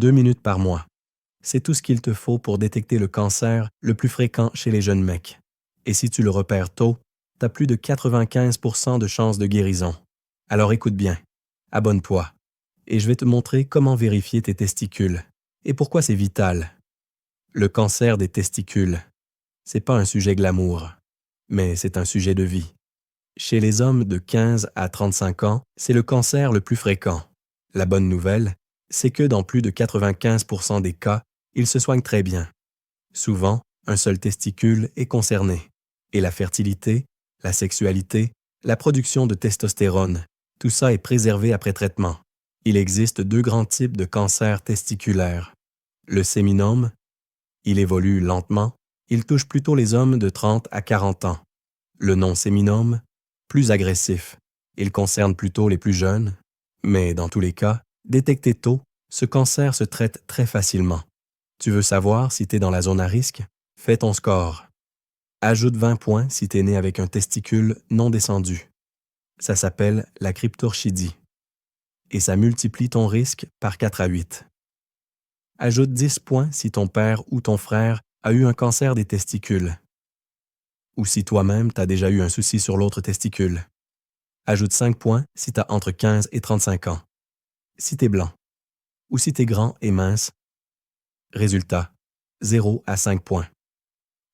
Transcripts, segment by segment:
2 minutes par mois. C'est tout ce qu'il te faut pour détecter le cancer le plus fréquent chez les jeunes mecs. Et si tu le repères tôt, tu as plus de 95% de chances de guérison. Alors écoute bien, abonne-toi, et je vais te montrer comment vérifier tes testicules et pourquoi c'est vital. Le cancer des testicules, c'est pas un sujet glamour, mais c'est un sujet de vie. Chez les hommes de 15 à 35 ans, c'est le cancer le plus fréquent. La bonne nouvelle, c'est que dans plus de 95% des cas, il se soigne très bien. Souvent, un seul testicule est concerné. Et la fertilité, la sexualité, la production de testostérone, tout ça est préservé après traitement. Il existe 2 grands types de cancers testiculaires. Le séminome, il évolue lentement, il touche plutôt les hommes de 30 à 40 ans. Le non-séminome, plus agressif, il concerne plutôt les plus jeunes. Mais dans tous les cas, détecté tôt, ce cancer se traite très facilement. Tu veux savoir si tu es dans la zone à risque? Fais ton score. Ajoute 20 points si tu es né avec un testicule non descendu. Ça s'appelle la cryptorchidie. Et ça multiplie ton risque par 4 à 8. Ajoute 10 points si ton père ou ton frère a eu un cancer des testicules. Ou si toi-même tu as déjà eu un souci sur l'autre testicule. Ajoute 5 points si tu as entre 15 et 35 ans. Si tu es blanc. Ou si tu es grand et mince. Résultat, 0 à 5 points.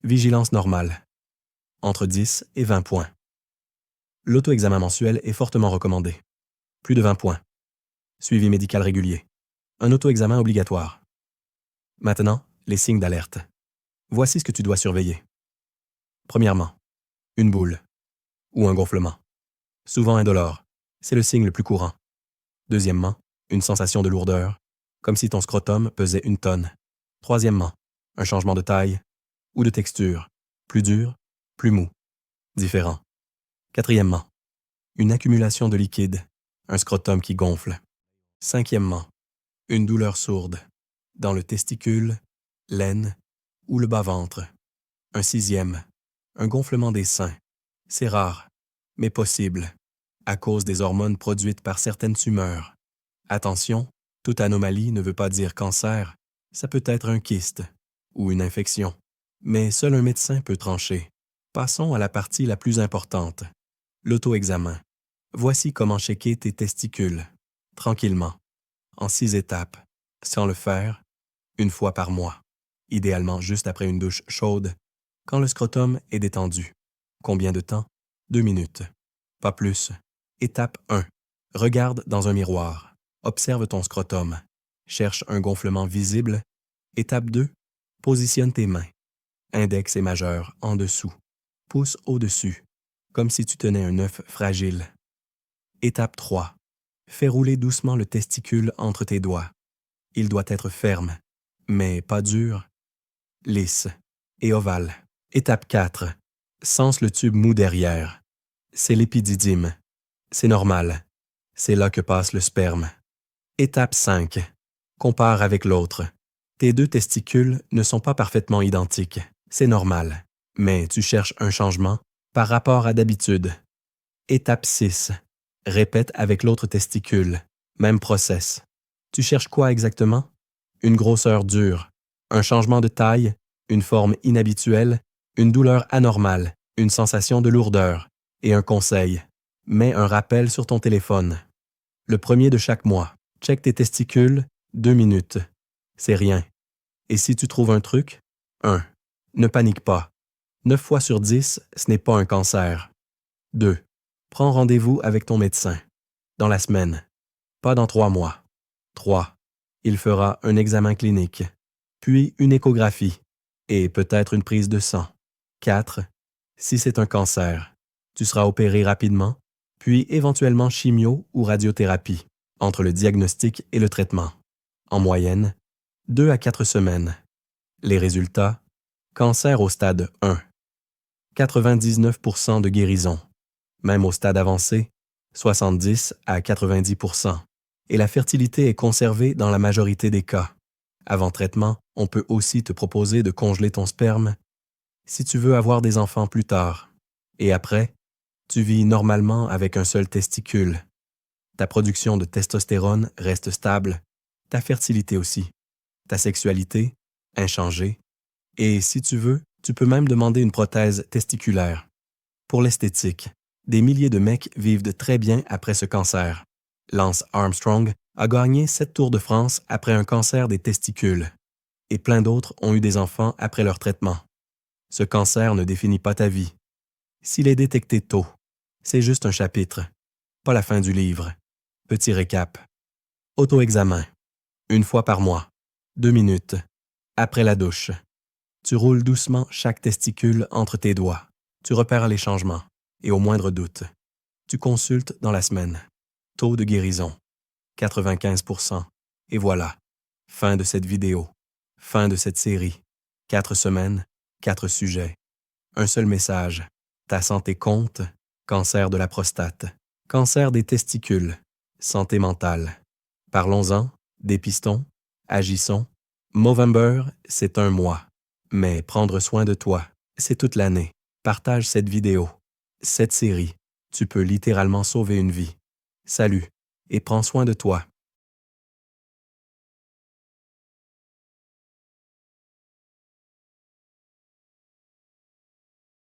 Vigilance normale, entre 10 et 20 points. L'auto-examen mensuel est fortement recommandé. Plus de 20 points. Suivi médical régulier. Un auto-examen obligatoire. Maintenant, les signes d'alerte. Voici ce que tu dois surveiller. Premièrement, une boule ou un gonflement. Souvent indolore, c'est le signe le plus courant. Deuxièmement, une sensation de lourdeur, comme si ton scrotum pesait 1 tonne. Troisièmement, un changement de taille ou de texture, plus dur, plus mou, différent. Quatrièmement, une accumulation de liquide, un scrotum qui gonfle. Cinquièmement, une douleur sourde, dans le testicule, l'aine ou le bas-ventre. Un sixième, un gonflement des seins. C'est rare, mais possible, à cause des hormones produites par certaines tumeurs. Attention, toute anomalie ne veut pas dire cancer, ça peut être un kyste ou une infection. Mais seul un médecin peut trancher. Passons à la partie la plus importante, l'auto-examen. Voici comment checker tes testicules, tranquillement, en 6 étapes, sans le faire, 1 fois par mois, idéalement juste après une douche chaude, quand le scrotum est détendu. Combien de temps? 2 minutes. Pas plus. Étape 1. Regarde dans un miroir. Observe ton scrotum. Cherche un gonflement visible. Étape 2. Positionne tes mains. Index et majeur en dessous. Pouce au-dessus, comme si tu tenais un œuf fragile. Étape 3. Fais rouler doucement le testicule entre tes doigts. Il doit être ferme, mais pas dur, lisse et ovale. Étape 4. Sense le tube mou derrière. C'est l'épididyme. C'est normal. C'est là que passe le sperme. Étape 5. Compare avec l'autre. Tes 2 testicules ne sont pas parfaitement identiques. C'est normal. Mais tu cherches un changement par rapport à d'habitude. Étape 6. Répète avec l'autre testicule. Même process. Tu cherches quoi exactement? Une grosseur dure, un changement de taille, une forme inhabituelle, une douleur anormale, une sensation de lourdeur et un conseil. Mets un rappel sur ton téléphone. Le premier de chaque mois. Check tes testicules, 2 minutes. C'est rien. Et si tu trouves un truc? 1. Ne panique pas. 9 fois sur 10, ce n'est pas un cancer. 2. Prends rendez-vous avec ton médecin. Dans la semaine. Pas dans 3 mois. 3. Il fera un examen clinique, puis une échographie, et peut-être une prise de sang. 4. Si c'est un cancer, tu seras opéré rapidement, puis éventuellement chimio ou radiothérapie, entre le diagnostic et le traitement. En moyenne, 2 à 4 semaines. Les résultats? Cancer au stade 1. 99% de guérison. Même au stade avancé, 70 à 90%. Et la fertilité est conservée dans la majorité des cas. Avant traitement, on peut aussi te proposer de congeler ton sperme si tu veux avoir des enfants plus tard. Et après, tu vis normalement avec un seul testicule. Ta production de testostérone reste stable, ta fertilité aussi. Ta sexualité, inchangée. Et si tu veux, tu peux même demander une prothèse testiculaire. Pour l'esthétique, des milliers de mecs vivent de très bien après ce cancer. Lance Armstrong a gagné 7 Tours de France après un cancer des testicules. Et plein d'autres ont eu des enfants après leur traitement. Ce cancer ne définit pas ta vie. S'il est détecté tôt, c'est juste un chapitre, pas la fin du livre. Petit récap. Auto-examen. 1 fois par mois. 2 minutes. Après la douche. Tu roules doucement chaque testicule entre tes doigts. Tu repères les changements. Et au moindre doute, tu consultes dans la semaine. Taux de guérison. 95%. Et voilà. Fin de cette vidéo. Fin de cette série. 4 semaines, 4 sujets. Un seul message. Ta santé compte. Cancer de la prostate. Cancer des testicules. Santé mentale. Parlons-en. Dépistons. Agissons. Movember, c'est un mois. Mais prendre soin de toi, c'est toute l'année. Partage cette vidéo. Cette série. Tu peux littéralement sauver une vie. Salut et prends soin de toi.